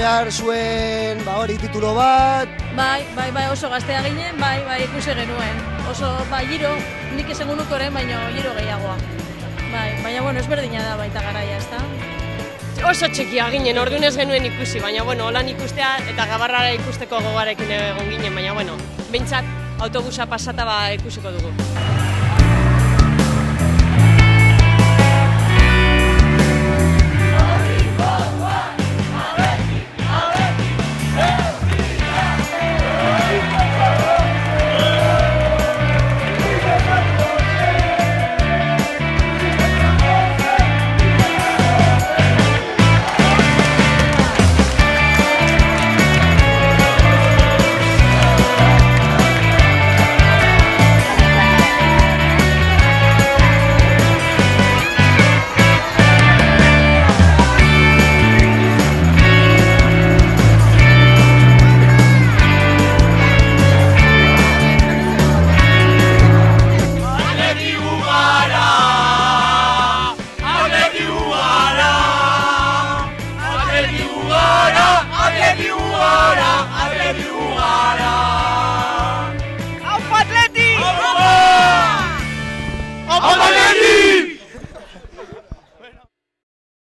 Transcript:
behar zuen hori titulo bat. Bai, oso gaztea ginen, bai, ikusi genuen. Oso, giro, nik esango nuke orain, baina giro gehiagoa. Baina, bueno, ezberdina da baita garaia, ezta? Oso txikia ginen, orduan ez genuen ikusi, baina, bueno, holan ikustea eta Gabarrara ikusteko gogarekin egon ginen, baina, bueno, behintzat autobusa pasata ikusiko dugu.